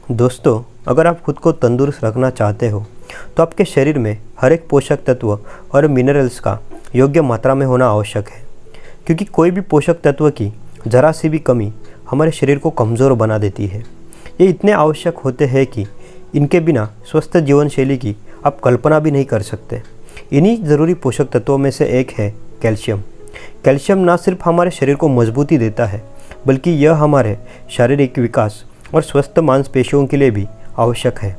दोस्तों, अगर आप खुद को तंदुरुस्त रखना चाहते हो तो आपके शरीर में हर एक पोषक तत्व और मिनरल्स का योग्य मात्रा में होना आवश्यक है, क्योंकि कोई भी पोषक तत्व की ज़रा सी भी कमी हमारे शरीर को कमज़ोर बना देती है। ये इतने आवश्यक होते हैं कि इनके बिना स्वस्थ जीवन शैली की आप कल्पना भी नहीं कर सकते। इन्हीं ज़रूरी पोषक तत्वों में से एक है कैल्शियम। कैल्शियम न सिर्फ हमारे शरीर को मजबूती देता है, बल्कि यह हमारे शारीरिक विकास और स्वस्थ मांसपेशियों के लिए भी आवश्यक है।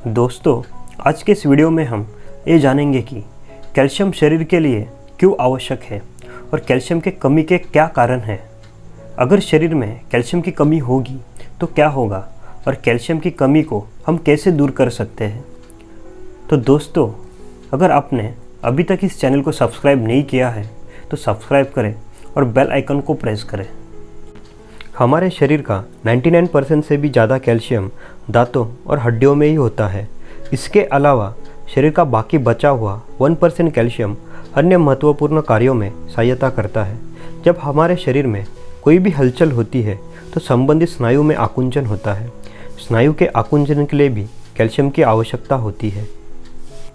दोस्तों, आज के इस वीडियो में हम ये जानेंगे कि कैल्शियम शरीर के लिए क्यों आवश्यक है और कैल्शियम के कमी के क्या कारण हैं। अगर शरीर में कैल्शियम की कमी होगी तो क्या होगा और कैल्शियम की कमी को हम कैसे दूर कर सकते हैं। तो दोस्तों, अगर आपने अभी तक इस चैनल को सब्सक्राइब नहीं किया है तो सब्सक्राइब करें और बेल आइकन को प्रेस करें। हमारे शरीर का 99% से भी ज़्यादा कैल्शियम दांतों और हड्डियों में ही होता है। इसके अलावा शरीर का बाकी बचा हुआ 1% कैल्शियम अन्य महत्वपूर्ण कार्यों में सहायता करता है। जब हमारे शरीर में कोई भी हलचल होती है तो संबंधित स्नायु में आकुंचन होता है। स्नायु के आकुंचन के लिए भी कैल्शियम की आवश्यकता होती है।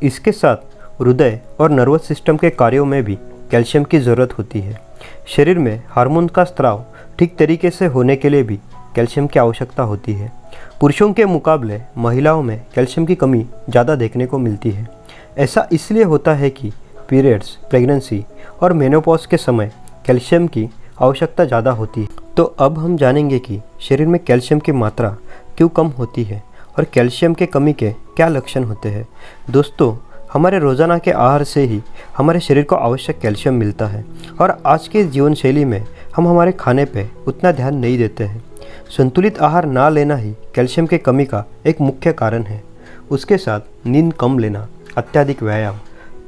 इसके साथ हृदय और नर्वस सिस्टम के कार्यों में भी कैल्शियम की ज़रूरत होती है। शरीर में हार्मोन का स्त्राव ठीक तरीके से होने के लिए भी कैल्शियम की आवश्यकता होती है। पुरुषों के मुकाबले महिलाओं में कैल्शियम की कमी ज़्यादा देखने को मिलती है। ऐसा इसलिए होता है कि पीरियड्स, प्रेगनेंसी और मेनोपॉज के समय कैल्शियम की आवश्यकता ज़्यादा होती है। तो अब हम जानेंगे कि शरीर में कैल्शियम की मात्रा क्यों कम होती है और कैल्शियम के कमी के क्या लक्षण होते हैं। दोस्तों, हमारे रोज़ाना के आहार से ही हमारे शरीर को आवश्यक कैल्शियम मिलता है और आज के जीवन शैली में हम हमारे खाने पे उतना ध्यान नहीं देते हैं। संतुलित आहार ना लेना ही कैल्शियम की कमी का एक मुख्य कारण है। उसके साथ नींद कम लेना, अत्यधिक व्यायाम,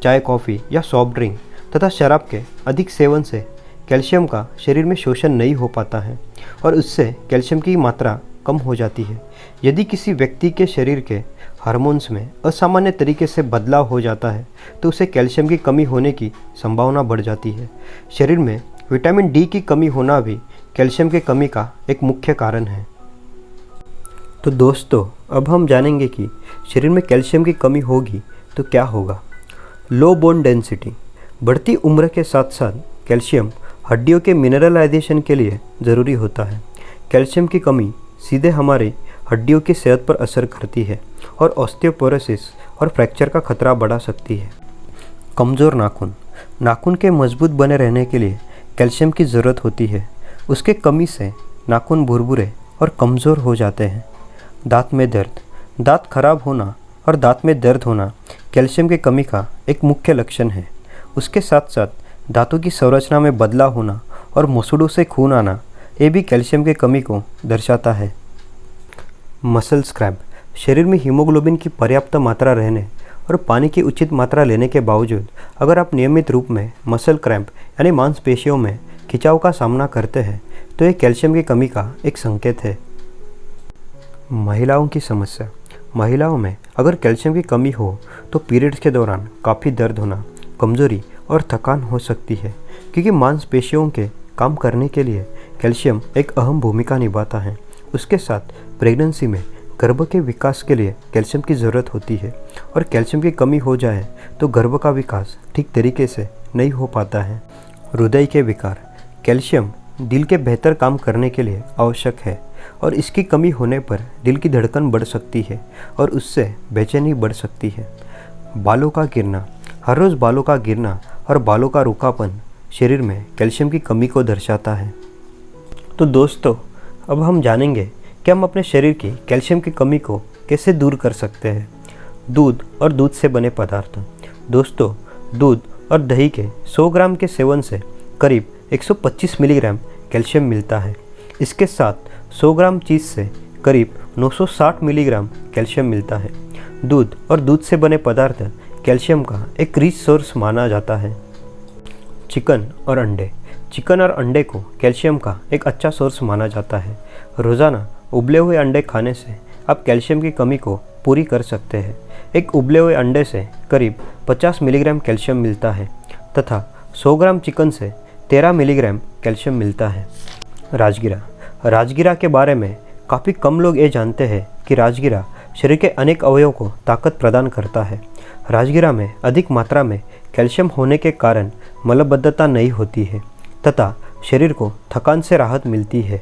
चाय, कॉफ़ी या सॉफ्ट ड्रिंक तथा शराब के अधिक सेवन से कैल्शियम का शरीर में शोषण नहीं हो पाता है और उससे कैल्शियम की मात्रा कम हो जाती है। यदि किसी व्यक्ति के शरीर के हार्मोन्स में असामान्य तरीके से बदलाव हो जाता है तो उसे कैल्शियम की कमी होने की संभावना बढ़ जाती है। शरीर में विटामिन डी की कमी होना भी कैल्शियम की कमी का एक मुख्य कारण है। तो दोस्तों, अब हम जानेंगे कि शरीर में कैल्शियम की कमी होगी तो क्या होगा। लो बोन डेंसिटी। बढ़ती उम्र के साथ साथ कैल्शियम हड्डियों के मिनरलाइजेशन के लिए ज़रूरी होता है। कैल्शियम की कमी सीधे हमारी हड्डियों की सेहत पर असर करती है और ऑस्टियोपोरोसिस और फ्रैक्चर का खतरा बढ़ा सकती है। कमज़ोर नाखून। नाखून के मजबूत बने रहने के लिए कैल्शियम की ज़रूरत होती है। उसके कमी से नाखून भुरभुरे और कमज़ोर हो जाते हैं। दांत में दर्द। दांत खराब होना और दांत में दर्द होना कैल्शियम की कमी का एक मुख्य लक्षण है। उसके साथ साथ दांतों की संरचना में बदलाव होना और मसूड़ों से खून आना, ये भी कैल्शियम की कमी को दर्शाता है। Muscles cramp. शरीर में हीमोग्लोबिन की पर्याप्त मात्रा रहने और पानी की उचित मात्रा लेने के बावजूद अगर आप नियमित रूप में मसल क्रैम्प यानी मांसपेशियों में खिंचाव का सामना करते हैं तो ये कैल्शियम की कमी का एक संकेत है। महिलाओं की समस्या। महिलाओं में अगर कैल्शियम की कमी हो तो पीरियड्स के दौरान काफ़ी दर्द होना, कमज़ोरी और थकान हो सकती है, क्योंकि मांसपेशियों के काम करने के लिए कैल्शियम एक अहम भूमिका निभाता है। उसके साथ प्रेगनेंसी में गर्भ के विकास के लिए कैल्शियम की ज़रूरत होती है और कैल्शियम की कमी हो जाए तो गर्भ का विकास ठीक तरीके से नहीं हो पाता है। हृदय के विकार। कैल्शियम दिल के बेहतर काम करने के लिए आवश्यक है और इसकी कमी होने पर दिल की धड़कन बढ़ सकती है और उससे बेचैनी बढ़ सकती है। बालों का गिरना। हर रोज़ बालों का गिरना और बालों का रूखापन शरीर में कैल्शियम की कमी को दर्शाता है। तो दोस्तों, अब हम जानेंगे कि हम अपने शरीर की कैल्शियम की कमी को कैसे दूर कर सकते हैं। दूध और दूध से बने पदार्थ। दोस्तों, दूध और दही के 100 ग्राम के सेवन से करीब 125 मिलीग्राम कैल्शियम मिलता है। इसके साथ 100 ग्राम चीज़ से करीब 960 मिलीग्राम कैल्शियम मिलता है। दूध और दूध से बने पदार्थ कैल्शियम का एक रिच सोर्स माना जाता है। चिकन और अंडे। चिकन और अंडे को कैल्शियम का एक अच्छा सोर्स माना जाता है। रोज़ाना उबले हुए अंडे खाने से आप कैल्शियम की कमी को पूरी कर सकते हैं। एक उबले हुए अंडे से करीब 50 मिलीग्राम कैल्शियम मिलता है तथा 100 ग्राम चिकन से 13 मिलीग्राम कैल्शियम मिलता है। राजगिरा। राजगिरा के बारे में काफ़ी कम लोग ये जानते हैं कि राजगिरा शरीर के अनेक अवयवों को ताकत प्रदान करता है। राजगिरा में अधिक मात्रा में कैल्शियम होने के कारण मलबद्धता नहीं होती है तथा शरीर को थकान से राहत मिलती है।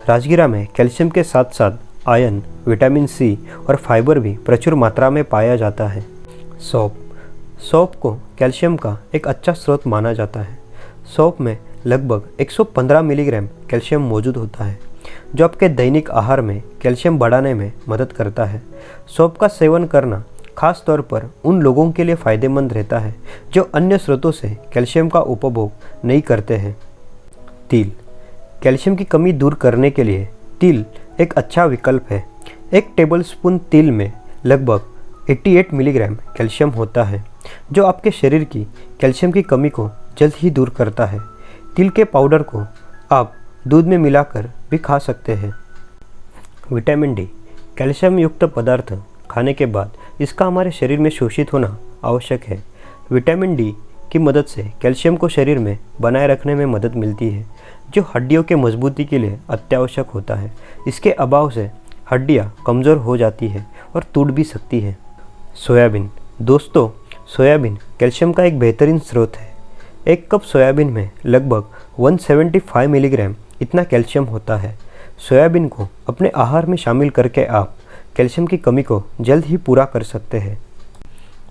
राजगिरा में कैल्शियम के साथ साथ आयरन, विटामिन सी और फाइबर भी प्रचुर मात्रा में पाया जाता है। सौंफ को कैल्शियम का एक अच्छा स्रोत माना जाता है। सौंफ में लगभग 115 मिलीग्राम कैल्शियम मौजूद होता है, जो आपके दैनिक आहार में कैल्शियम बढ़ाने में मदद करता है। सौंफ का सेवन करना खास तौर पर उन लोगों के लिए फ़ायदेमंद रहता है जो अन्य स्रोतों से कैल्शियम का उपभोग नहीं करते हैं। तिल, कैल्शियम की कमी दूर करने के लिए तिल एक अच्छा विकल्प है। 1 टेबलस्पून तिल में लगभग 88 मिलीग्राम कैल्शियम होता है, जो आपके शरीर की कैल्शियम की कमी को जल्द ही दूर करता है। तिल के पाउडर को आप दूध में मिलाकर भी खा सकते हैं। विटामिन डी, कैल्शियम युक्त पदार्थ खाने के बाद इसका हमारे शरीर में शोषित होना आवश्यक है। विटामिन डी की मदद से कैल्शियम को शरीर में बनाए रखने में मदद मिलती है, जो हड्डियों के मजबूती के लिए अत्यावश्यक होता है। इसके अभाव से हड्डियाँ कमज़ोर हो जाती है और टूट भी सकती है। सोयाबीन, दोस्तों सोयाबीन कैल्शियम का एक बेहतरीन स्रोत है। 1 कप सोयाबीन में लगभग 175 मिलीग्राम इतना कैल्शियम होता है। सोयाबीन को अपने आहार में शामिल करके आप कैल्शियम की कमी को जल्द ही पूरा कर सकते हैं।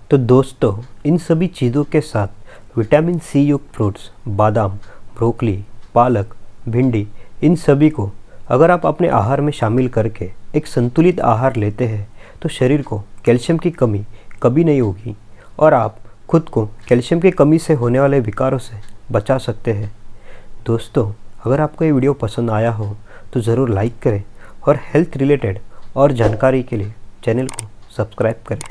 तो दोस्तों, इन सभी चीज़ों के साथ विटामिन सी युक्त फ्रूट्स, बादाम, ब्रोकली, पालक, भिंडी, इन सभी को अगर आप अपने आहार में शामिल करके एक संतुलित आहार लेते हैं तो शरीर को कैल्शियम की कमी कभी नहीं होगी और आप खुद को कैल्शियम की कमी से होने वाले विकारों से बचा सकते हैं। दोस्तों, अगर आपको ये वीडियो पसंद आया हो तो ज़रूर लाइक करें और हेल्थ रिलेटेड और जानकारी के लिए चैनल को सब्सक्राइब करें।